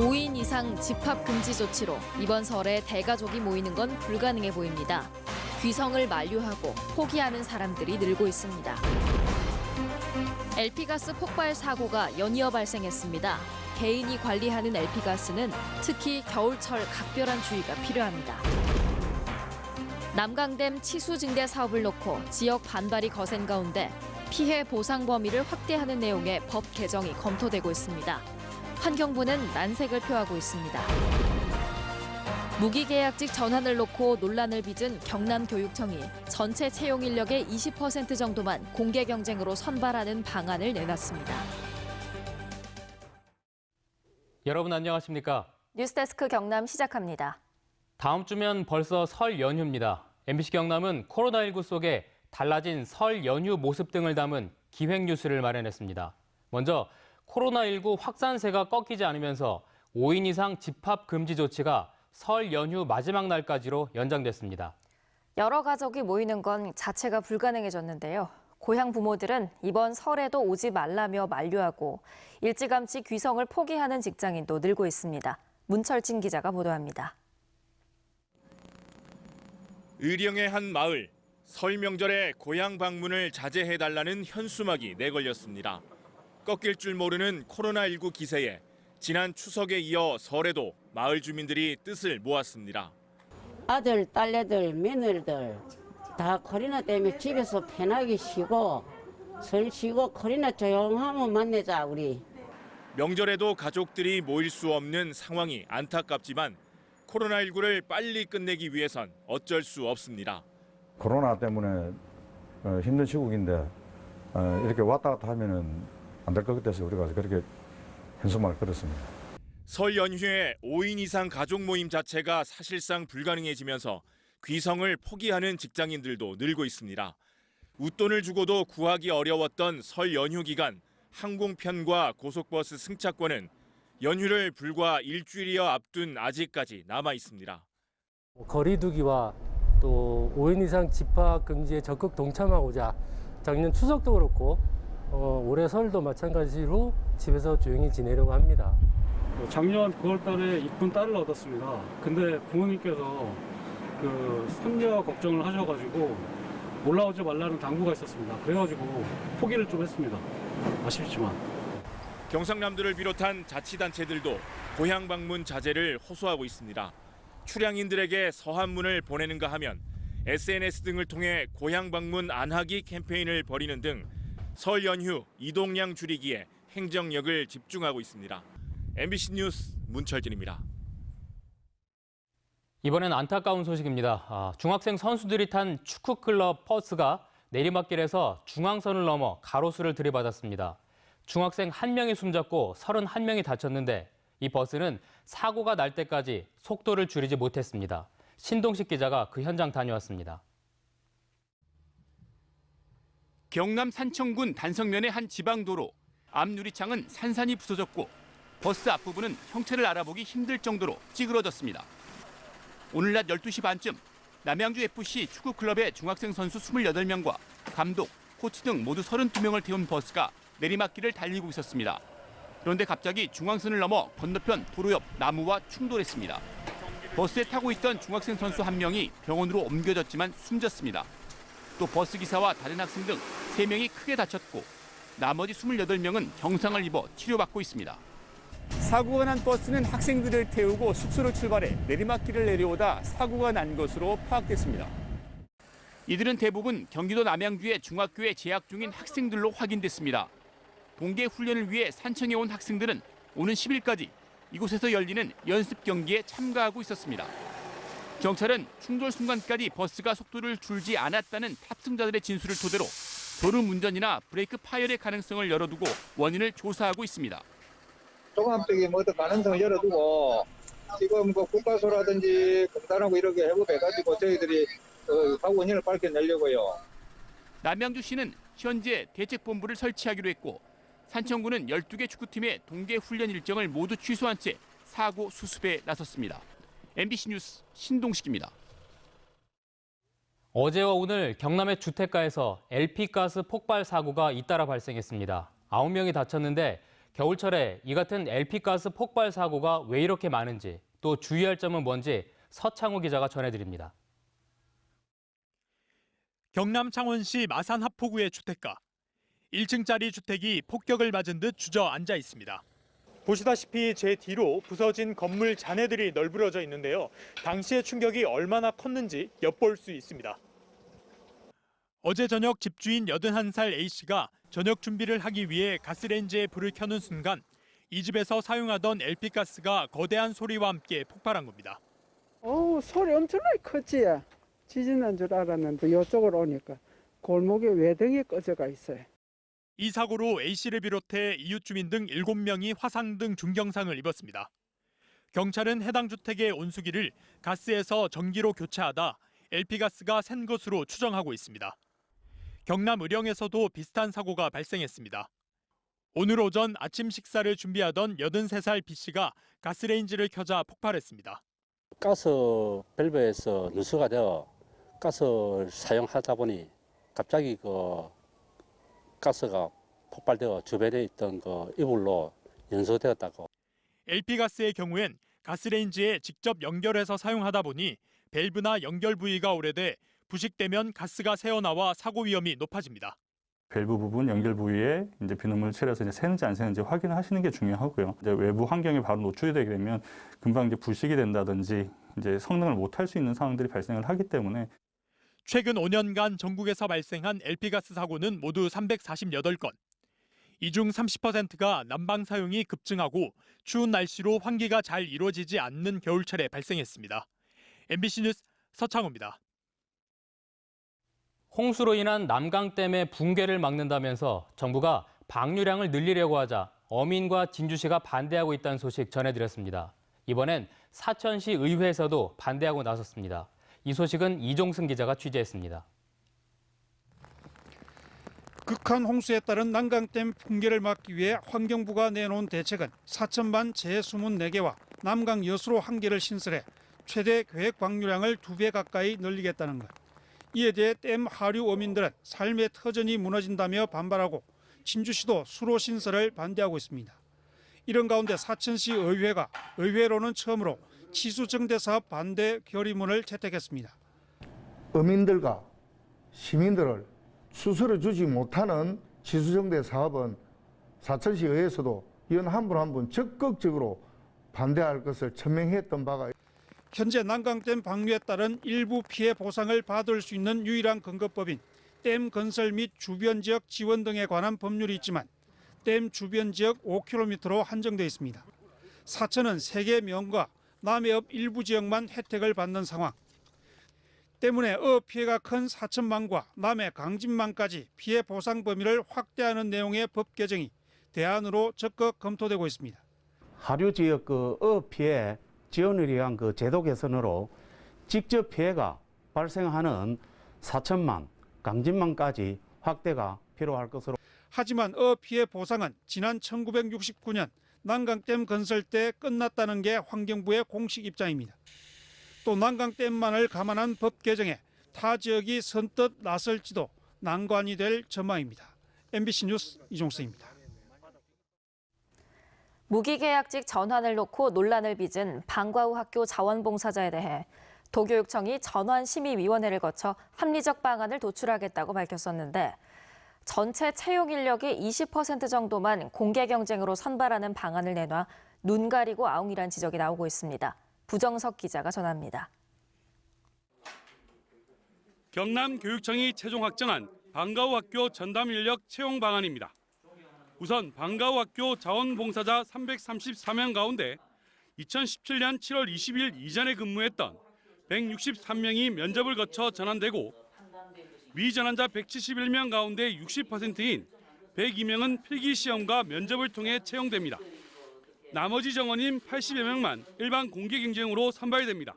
5인 이상 집합 금지 조치로 이번 설에 대가족이 모이는 건 불가능해 보입니다. 귀성을 만류하고 포기하는 사람들이 늘고 있습니다. LP가스 폭발 사고가 연이어 발생했습니다. 개인이 관리하는 LP가스는 특히 겨울철 각별한 주의가 필요합니다. 남강댐 치수 증대 사업을 놓고 지역 반발이 거센 가운데 피해 보상 범위를 확대하는 내용의 법 개정이 검토되고 있습니다. 환경부는 난색을 표하고 있습니다. 무기계약직 전환을 놓고 논란을 빚은 경남교육청이 전체 채용 인력의 20% 정도만 공개 경쟁으로 선발하는 방안을 내놨습니다. 여러분 안녕하십니까? 뉴스데스크 경남 시작합니다. 다음 주면 벌써 설 연휴입니다. MBC 경남은 코로나19 속에 달라진 설 연휴 모습 등을 담은 기획 뉴스를 마련했습니다. 먼저 코로나19 확산세가 꺾이지 않으면서 5인 이상 집합 금지 조치가 설 연휴 마지막 날까지로 연장됐습니다. 여러 가족이 모이는 건 자체가 불가능해졌는데요. 고향 부모들은 이번 설에도 오지 말라며 만류하고 일찌감치 귀성을 포기하는 직장인도 늘고 있습니다. 문철진 기자가 보도합니다. 의령의 한 마을, 설 명절에 고향 방문을 자제해달라는 현수막이 내걸렸습니다. 꺾일 줄 모르는 코로나19 기세에 지난 추석에 이어 설에도 마을 주민들이 뜻을 모았습니다. 아들, 딸내들, 며느리들 다 코로나 때문에 집에서 편하게 쉬고 설 쉬고 코로나 조용하면 만나자 우리. 명절에도 가족들이 모일 수 없는 상황이 안타깝지만 코로나19를 빨리 끝내기 위해선 어쩔 수 없습니다. 코로나 때문에 힘든 시국인데 이렇게 왔다 갔다 하면은 안 될 것 같아서 우리가 그렇게 현수막을 걸었습니다. 설 연휴에 5인 이상 가족 모임 자체가 사실상 불가능해지면서 귀성을 포기하는 직장인들도 늘고 있습니다. 웃돈을 주고도 구하기 어려웠던 설 연휴 기간 항공편과 고속버스 승차권은 연휴를 불과 일주일여 앞둔 아직까지 남아 있습니다. 거리 두기와 또 5인 이상 집합 금지에 적극 동참하고자 작년 추석도 그렇고 올해 설도 마찬가지로 집에서 조용히 지내려고 합니다. 작년 9월 달에 이쁜 딸을 얻었습니다. 근데 부모님께서 손녀 걱정을 하셔가지고 올라오지 말라는 당부가 있었습니다. 그래가지고 포기를 좀 했습니다. 아쉽지만. 경상남도를 비롯한 자치단체들도 고향 방문 자제를 호소하고 있습니다. 출향인들에게 서한문을 보내는가 하면 SNS 등을 통해 고향 방문 안 하기 캠페인을 벌이는 등 설 연휴 이동량 줄이기에 행정력을 집중하고 있습니다. MBC 뉴스 문철진입니다. 이번엔 안타까운 소식입니다. 중학생 선수들이 탄 축구클럽 버스가 내리막길에서 중앙선을 넘어 가로수를 들이받았습니다. 중학생 1명이 숨졌고 31명이 다쳤는데 이 버스는 사고가 날 때까지 속도를 줄이지 못했습니다. 신동식 기자가 그 현장 다녀왔습니다. 경남 산청군 단성면의 한 지방도로, 앞 유리창은 산산이 부서졌고 버스 앞부분은 형체를 알아보기 힘들 정도로 찌그러졌습니다. 오늘 낮 12시 반쯤 남양주FC 축구클럽의 중학생 선수 28명과 감독, 코치 등 모두 32명을 태운 버스가 내리막길을 달리고 있었습니다. 그런데 갑자기 중앙선을 넘어 건너편 도로 옆 나무와 충돌했습니다. 버스에 타고 있던 중학생 선수 1명이 병원으로 옮겨졌지만 숨졌습니다. 또 버스 기사와 다른 학생 등 3명이 크게 다쳤고 나머지 28명은 경상을 입어 치료받고 있습니다. 사고가 난 버스는 학생들을 태우고 숙소로 출발해 내리막길을 내려오다 사고가 난 것으로 파악됐습니다. 이들은 대부분 경기도 남양주의 중학교에 재학 중인 학생들로 확인됐습니다. 동계 훈련을 위해 산청에 온 학생들은 오는 10일까지 이곳에서 열리는 연습 경기에 참가하고 있었습니다. 경찰은 충돌 순간까지 버스가 속도를 줄지 않았다는 탑승자들의 진술을 토대로 졸음 운전이나 브레이크 파열의 가능성을 열어두고 원인을 조사하고 있습니다. 종합적인 가능성을 열어두고 지금 국가소라든지 공단하고 이렇게 협업해가지고 저희들이 사고 원인을 밝혀내려고요. 남양주시는 현재 대책본부를 설치하기로 했고 산청구는 12개 축구팀의 동계 훈련 일정을 모두 취소한 채 사고 수습에 나섰습니다. MBC 뉴스 신동식입니다. 어제와 오늘 경남의 주택가에서 LP가스 폭발 사고가 잇따라 발생했습니다. 9명이 다쳤는데 겨울철에 이 같은 LP가스 폭발 사고가 왜 이렇게 많은지, 또 주의할 점은 뭔지 서창우 기자가 전해드립니다. 경남 창원시 마산 하포구의 주택가. 1층짜리 주택이 폭격을 맞은 듯 주저앉아 있습니다. 보시다시피 제 뒤로 부서진 건물 잔해들이 널브러져 있는데요. 당시의 충격이 얼마나 컸는지 엿볼 수 있습니다. 어제 저녁 집주인 81살 A씨가 저녁 준비를 하기 위해 가스레인지에 불을 켜는 순간 이 집에서 사용하던 LP가스가 거대한 소리와 함께 폭발한 겁니다. 소리 엄청나게 컸지. 지진 난 줄 알았는데 이쪽으로 오니까 골목에 외등이 꺼져가 있어요. 이 사고로 A씨를 비롯해 이웃 주민 등 7명이 화상 등 중경상을 입었습니다. 경찰은 해당 주택의 온수기를 가스에서 전기로 교체하다 LP가스가 샌 것으로 추정하고 있습니다. 경남 의령에서도 비슷한 사고가 발생했습니다. 오늘 오전 아침 식사를 준비하던 83살 B씨가 가스레인지를 켜자 폭발했습니다. 가스 밸브에서 누수가 되어 가스를 사용하다 보니 갑자기 가스가 폭발되어 주변에 있던 이불로 연소되었다고. LP가스의 경우엔 가스레인지에 직접 연결해서 사용하다 보니 밸브나 연결 부위가 오래돼 부식되면 가스가 새어나와 사고 위험이 높아집니다. 밸브 부분 연결 부위에 이제 비눗물을 칠해서 새는지 안 새는지 확인하시는 게 중요하고요. 이제 외부 환경에 바로 노출이 되게 되면 금방 이제 부식이 된다든지 이제 성능을 못할 수 있는 상황들이 발생을 하기 때문에. 최근 5년간 전국에서 발생한 LP가스 사고는 모두 348건. 이 중 30%가 난방 사용이 급증하고 추운 날씨로 환기가 잘 이루어지지 않는 겨울철에 발생했습니다. MBC 뉴스 서창우입니다. 홍수로 인한 남강댐의 붕괴를 막는다면서 정부가 방류량을 늘리려고 하자 어민과 진주시가 반대하고 있다는 소식 전해드렸습니다. 이번엔 사천시 의회에서도 반대하고 나섰습니다. 이 소식은 이종승 기자가 취재했습니다. 극한 홍수에 따른 난강댐 붕괴를 막기 위해 환경부가 내놓은 대책은 사천반 제 24개와 남강 여수로 1개를 신설해 최대 계획 방류량을 2배 가까이 늘리겠다는 것. 이에 대해 댐 하류 어민들은 삶의 터전이 무너진다며 반발하고 진주시도 수로 신설을 반대하고 있습니다. 이런 가운데 사천시 의회가 의회로는 처음으로 치수정대 사업 반대 결의문을 채택했습니다. 어민들과 시민들을 수수를 주지 못하는 치수정대 사업은 사천시 의회에서도 이건 한 분 한 분 적극적으로 반대할 것을 천명했던 바가 있습니다. 현재 난강댐 방류에 따른 일부 피해 보상을 받을 수 있는 유일한 근거법인 댐 건설 및 주변 지역 지원 등에 관한 법률이 있지만 댐 주변 지역 5km로 한정돼 있습니다. 사천은 3개 면과 남해읍 일부 지역만 혜택을 받는 상황. 때문에 어업 피해가 큰 사천만과 남해 강진만까지 피해 보상 범위를 확대하는 내용의 법 개정이 대안으로 적극 검토되고 있습니다. 하류 지역 어업 피해 지원을 위한 제도 개선으로 직접 피해가 발생하는 사천만, 강진만까지 확대가 필요할 것으로. 하지만 어업 피해 보상은 지난 1969년 난강댐 건설 때 끝났다는 게 환경부의 공식 입장입니다. 또 난강댐만을 감안한 법 개정에 타 지역이 선뜻 나설지도 난관이 될 전망입니다. MBC 뉴스 이종승입니다. 무기계약직 전환을 놓고 논란을 빚은 방과후 학교 자원봉사자에 대해 도교육청이 전환심의위원회를 거쳐 합리적 방안을 도출하겠다고 밝혔었는데 전체 채용 인력의 20% 정도만 공개 경쟁으로 선발하는 방안을 내놔 눈 가리고 아웅이란 지적이 나오고 있습니다. 부정석 기자가 전합니다. 경남교육청이 최종 확정한 방과후 학교 전담 인력 채용 방안입니다. 우선 방과후 학교 자원봉사자 334명 가운데 2017년 7월 20일 이전에 근무했던 163명이 면접을 거쳐 전환되고 미전환자 171명 가운데 60%인 102명은 필기시험과 면접을 통해 채용됩니다. 나머지 정원인 80여 명만 일반 공개 경쟁으로 선발됩니다.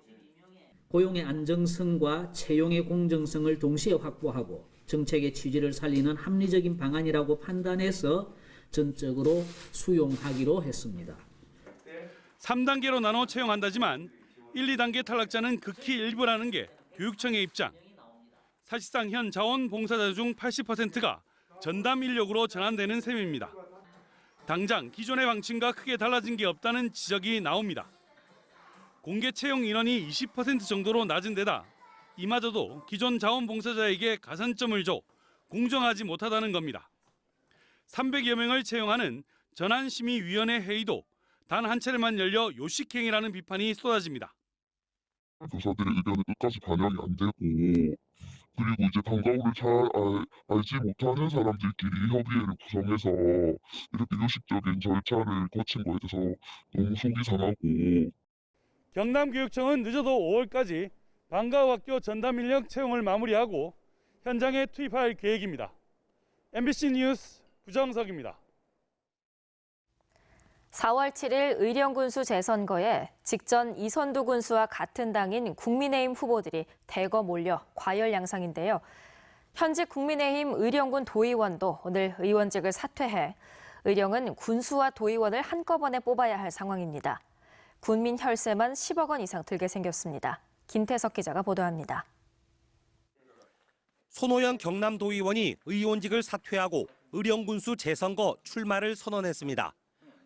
고용의 안정성과 채용의 공정성을 동시에 확보하고 정책의 취지를 살리는 합리적인 방안이라고 판단해서 전적으로 수용하기로 했습니다. 3단계로 나눠 채용한다지만 1, 2단계 탈락자는 극히 일부라는 게 교육청의 입장. 사실상 현 자원봉사자 중 80%가 전담 인력으로 전환되는 셈입니다. 당장 기존의 방침과 크게 달라진 게 없다는 지적이 나옵니다. 공개 채용 인원이 20% 정도로 낮은 데다 이마저도 기존 자원봉사자에게 가산점을 줘 공정하지 못하다는 겁니다. 300여 명을 채용하는 전환심의위원회 회의도 단 한 차례만 열려 요식행위라는 비판이 쏟아집니다. 교사들의 의견을 끝까지 반영이 안 되고, 그리고 이제 방과후를 잘 알지 못하는 사람들끼리 협의회를 구성해서 이렇게 요식적인 절차를 거친 거에 대해서 너무 속이 상하고. 경남교육청은 늦어도 5월까지 방과후 학교 전담 인력 채용을 마무리하고 현장에 투입할 계획입니다. MBC 뉴스 구정석입니다. 4월 7일 의령군수 재선거에 직전 이선두 군수와 같은 당인 국민의힘 후보들이 대거 몰려 과열 양상인데요. 현직 국민의힘 의령군 도의원도 오늘 의원직을 사퇴해 의령은 군수와 도의원을 한꺼번에 뽑아야 할 상황입니다. 군민 혈세만 10억 원 이상 들게 생겼습니다. 김태석 기자가 보도합니다. 손호연 경남도의원이 의원직을 사퇴하고 의령군수 재선거 출마를 선언했습니다.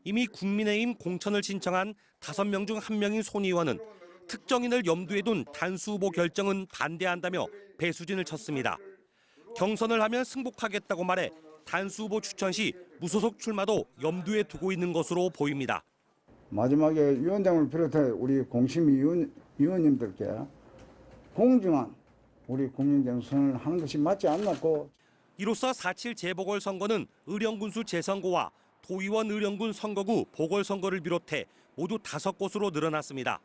이미 국민의힘 공천을 신청한 5명 중 1명인 손 의원은 특정인을 염두에 둔 단수 후보 결정은 반대한다며 배수진을 쳤습니다. 경선을 하면 승복하겠다고 말해 단수 후보 추천 시 무소속 출마도 염두에 두고 있는 것으로 보입니다. 마지막에 위원장을 비롯해 우리 공심 위원님들께 공정한 우리 국민 경선을 하는 것이 맞지 않았고, 이로써 4.7 재보궐선거는 의령군수 재선거와 도의원 의령군 선거구 보궐선거를 비롯해 모두 5곳으로 늘어났습니다.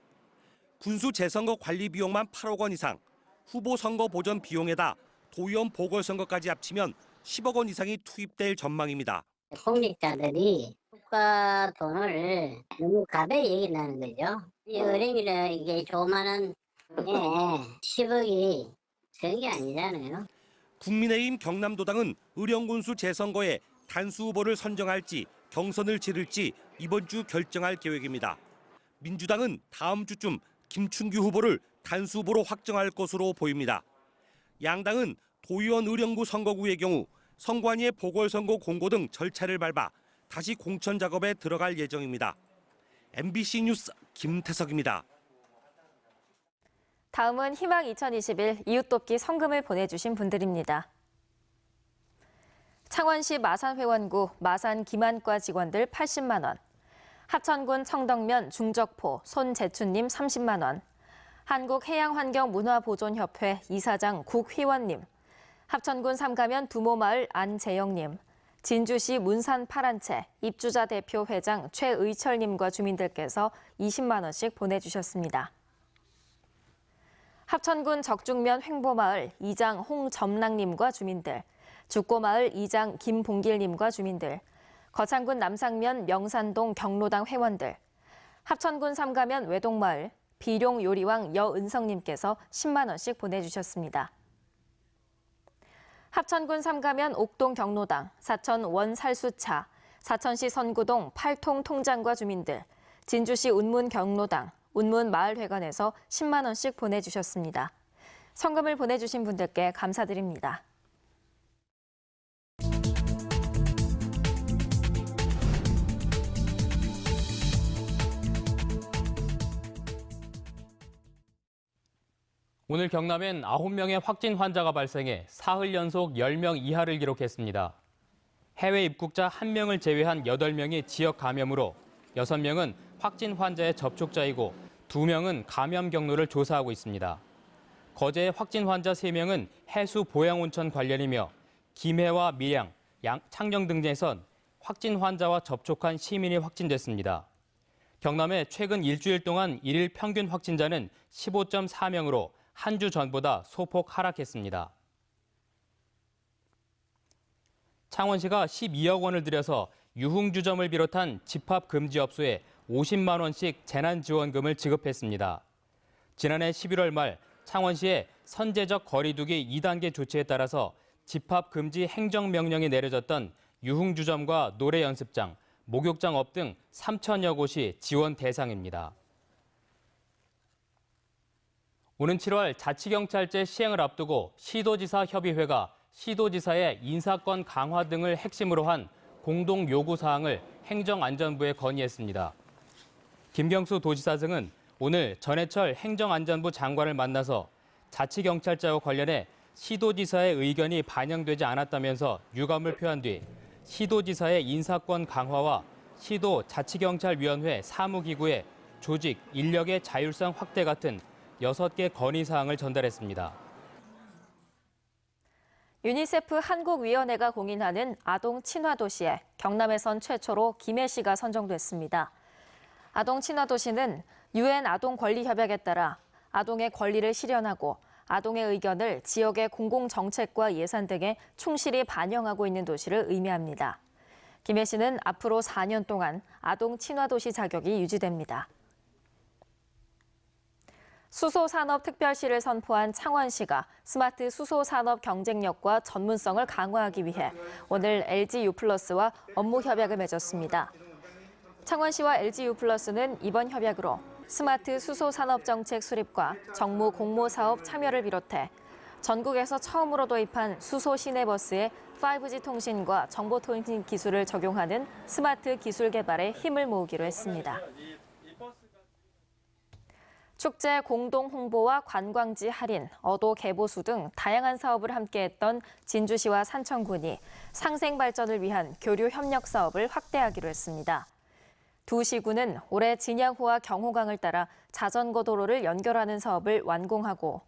군수 재선거 관리 비용만 8억 원 이상, 후보 선거 보전 비용에다 도의원 보궐선거까지 합치면 10억 원 이상이 투입될 전망입니다. 공직자들이 국가 돈을 너무 가벼이 여긴다는 거죠. 이 의령이라 이게 조그마한 10억이 적이 아니잖아요. 국민의힘 경남도당은 의령군수 재선거에 단수 후보를 선정할지 경선을 치를지 이번 주 결정할 계획입니다. 민주당은 다음 주쯤 김춘규 후보를 단수 후보로 확정할 것으로 보입니다. 양당은 도의원 의령구 선거구의 경우 선관위의 보궐선거 공고 등 절차를 밟아 다시 공천 작업에 들어갈 예정입니다. MBC 뉴스 김태석입니다. 다음은 희망 2021 이웃돕기 성금을 보내주신 분들입니다. 창원시 마산회원구 마산 기만과 직원들 80만 원, 하천군 청덕면 중적포 손재춘님 30만 원, 한국해양환경문화보존협회 이사장 국휘원님, 합천군 삼가면 두모마을 안재영님, 진주시 문산 파란채 입주자 대표 회장 최의철님과 주민들께서 20만 원씩 보내주셨습니다. 합천군 적중면 횡보마을 이장 홍점랑님과 주민들, 죽고마을 이장 김봉길님과 주민들, 거창군 남상면 명산동 경로당 회원들, 합천군 삼가면 외동마을 비룡요리왕 여은성님께서 10만 원씩 보내주셨습니다. 합천군 삼가면 옥동 경로당, 사천 원살수차, 사천시 선구동 팔통 통장과 주민들, 진주시 운문 경로당, 운문 마을회관에서 10만 원씩 보내주셨습니다. 성금을 보내주신 분들께 감사드립니다. 오늘 경남엔 9명의 확진 환자가 발생해 사흘 연속 10명 이하를 기록했습니다. 해외 입국자 1명을 제외한 8명이 지역 감염으로 6명은 확진 환자의 접촉자이고 2명은 감염 경로를 조사하고 있습니다. 거제의 확진 환자 3명은 해수 보양온천 관련이며 김해와 밀양, 창녕 등지에선 확진 환자와 접촉한 시민이 확진됐습니다. 경남의 최근 일주일 동안 일일 평균 확진자는 15.4명으로 한 주 전보다 소폭 하락했습니다. 창원시가 12억 원을 들여서 유흥주점을 비롯한 집합금지업소에 50만 원씩 재난지원금을 지급했습니다. 지난해 11월 말 창원시의 선제적 거리두기 2단계 조치에 따라서 집합금지 행정명령이 내려졌던 유흥주점과 노래연습장, 목욕장업 등 3천여 곳이 지원 대상입니다. 오는 7월 자치경찰제 시행을 앞두고 시도지사 협의회가 시도지사의 인사권 강화 등을 핵심으로 한 공동 요구 사항을 행정안전부에 건의했습니다. 김경수 도지사 등은 오늘 전해철 행정안전부 장관을 만나서 자치경찰제와 관련해 시도지사의 의견이 반영되지 않았다면서 유감을 표한 뒤 시도지사의 인사권 강화와 시도 자치경찰위원회 사무기구의 조직, 인력의 자율성 확대 같은 6개 건의사항을 전달했습니다. 유니세프 한국위원회가 공인하는 아동 친화 도시에 경남에선 최초로 김해시가 선정됐습니다. 아동 친화 도시는 UN 아동 권리 협약에 따라 아동의 권리를 실현하고 아동의 의견을 지역의 공공정책과 예산 등에 충실히 반영하고 있는 도시를 의미합니다. 김해시는 앞으로 4년 동안 아동 친화 도시 자격이 유지됩니다. 수소산업특별시를 선포한 창원시가 스마트 수소산업 경쟁력과 전문성을 강화하기 위해 오늘 LG유플러스와 업무 협약을 맺었습니다. 창원시와 LG유플러스는 이번 협약으로 스마트 수소산업정책 수립과 정무 공모사업 참여를 비롯해 전국에서 처음으로 도입한 수소 시내버스에 5G 통신과 정보통신 기술을 적용하는 스마트 기술 개발에 힘을 모으기로 했습니다. 축제 공동 홍보와 관광지 할인, 어도 개보수 등 다양한 사업을 함께했던 진주시와 산청군이 상생 발전을 위한 교류 협력 사업을 확대하기로 했습니다. 두 시군은 올해 진양호와 경호강을 따라 자전거 도로를 연결하는 사업을 완공하고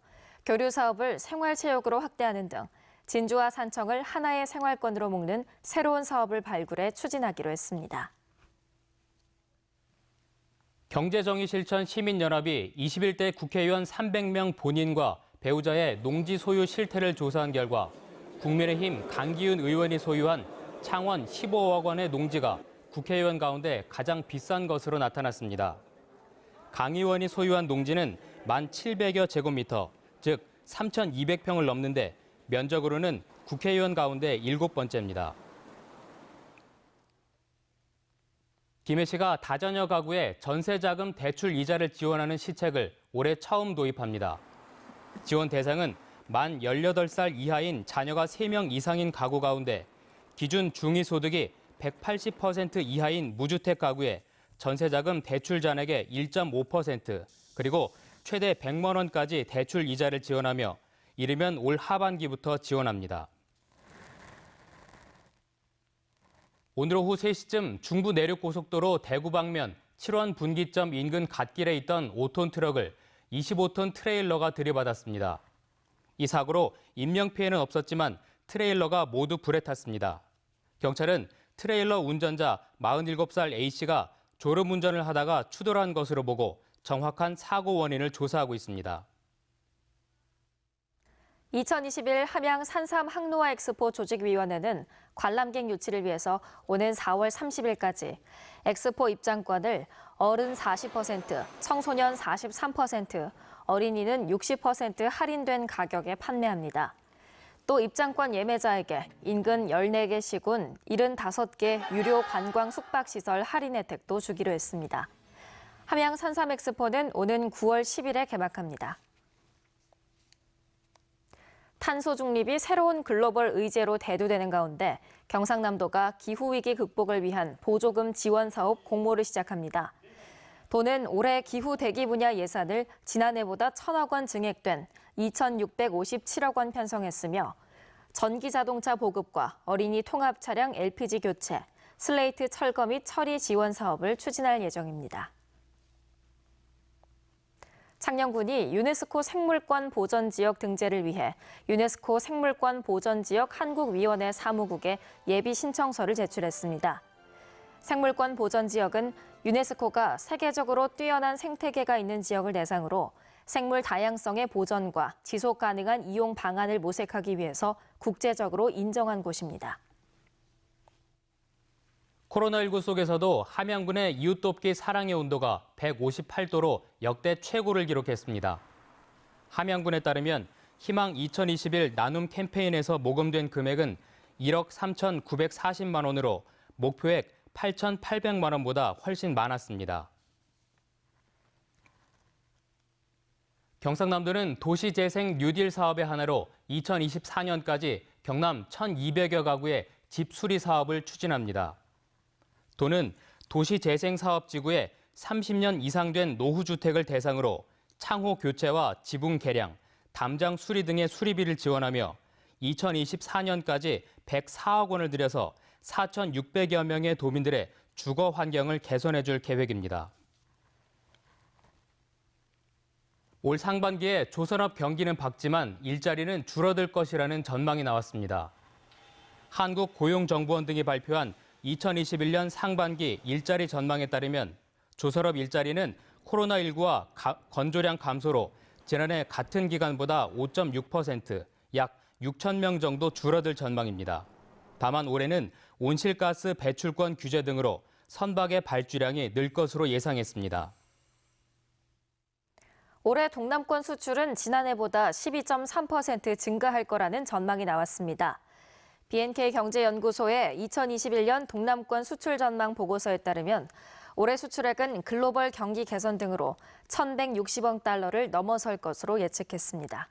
교류 사업을 생활체육으로 확대하는 등 진주와 산청을 하나의 생활권으로 묶는 새로운 사업을 발굴해 추진하기로 했습니다. 경제정의실천 시민연합이 21대 국회의원 300명 본인과 배우자의 농지 소유 실태를 조사한 결과 국민의힘 강기훈 의원이 소유한 창원 15억 원의 농지가 국회의원 가운데 가장 비싼 것으로 나타났습니다. 강 의원이 소유한 농지는 1,700여 제곱미터, 즉 3,200평을 넘는데 면적으로는 국회의원 가운데 7번째입니다. 김해시가 다자녀 가구에 전세자금 대출 이자를 지원하는 시책을 올해 처음 도입합니다. 지원 대상은 만 18살 이하인 자녀가 3명 이상인 가구 가운데 기준 중위소득이 180% 이하인 무주택 가구에 전세자금 대출 잔액의 1.5% 그리고 최대 100만 원까지 대출 이자를 지원하며 이르면 올 하반기부터 지원합니다. 오늘 오후 3시쯤 중부 내륙고속도로 대구 방면 7원 분기점 인근 갓길에 있던 5톤 트럭을 25톤 트레일러가 들이받았습니다. 이 사고로 인명피해는 없었지만 트레일러가 모두 불에 탔습니다. 경찰은 트레일러 운전자 47살 A씨가 졸음운전을 하다가 추돌한 것으로 보고 정확한 사고 원인을 조사하고 있습니다. 2021 함양 산삼 항노화 엑스포 조직위원회는 관람객 유치를 위해서 오는 4월 30일까지 엑스포 입장권을 어른 40%, 청소년 43%, 어린이는 60% 할인된 가격에 판매합니다. 또 입장권 예매자에게 인근 14개 시군 75개 유료 관광 숙박시설 할인 혜택도 주기로 했습니다. 함양 산삼 엑스포는 오는 9월 10일에 개막합니다. 탄소 중립이 새로운 글로벌 의제로 대두되는 가운데 경상남도가 기후위기 극복을 위한 보조금 지원 사업 공모를 시작합니다. 도는 올해 기후 대기 분야 예산을 지난해보다 1,000억 원 증액된 2,657억 원 편성했으며 전기자동차 보급과 어린이 통합 차량 LPG 교체, 슬레이트 철거 및 처리 지원 사업을 추진할 예정입니다. 창녕군이 유네스코 생물권 보전지역 등재를 위해 유네스코 생물권 보전지역 한국위원회 사무국에 예비 신청서를 제출했습니다. 생물권 보전지역은 유네스코가 세계적으로 뛰어난 생태계가 있는 지역을 대상으로 생물 다양성의 보전과 지속 가능한 이용 방안을 모색하기 위해서 국제적으로 인정한 곳입니다. 코로나19 속에서도 함양군의 이웃돕기 사랑의 온도가 158도로 역대 최고를 기록했습니다. 함양군에 따르면 희망 2021 나눔 캠페인에서 모금된 금액은 1억 3,940만 원으로 목표액 8,800만 원보다 훨씬 많았습니다. 경상남도는 도시재생 뉴딜 사업의 하나로 2024년까지 경남 1,200여 가구의 집 수리 사업을 추진합니다. 도는 도시재생사업지구에 30년 이상 된 노후주택을 대상으로 창호 교체와 지붕 개량, 담장 수리 등의 수리비를 지원하며 2024년까지 104억 원을 들여서 4,600여 명의 도민들의 주거 환경을 개선해 줄 계획입니다. 올 상반기에 조선업 경기는 밝지만 일자리는 줄어들 것이라는 전망이 나왔습니다. 한국고용정보원 등이 발표한 2021년 상반기 일자리 전망에 따르면 조선업 일자리는 코로나19와 건조량 감소로 지난해 같은 기간보다 5.6%, 약 6천 명 정도 줄어들 전망입니다. 다만 올해는 온실가스 배출권 규제 등으로 선박의 발주량이 늘 것으로 예상했습니다. 올해 동남권 수출은 지난해보다 12.3% 증가할 거라는 전망이 나왔습니다. BNK 경제연구소의 2021년 동남권 수출 전망 보고서에 따르면 올해 수출액은 글로벌 경기 개선 등으로 1,160억 달러를 넘어설 것으로 예측했습니다.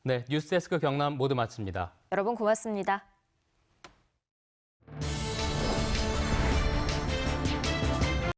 네, 뉴스데스크 경남 모두 마칩니다. 여러분 고맙습니다.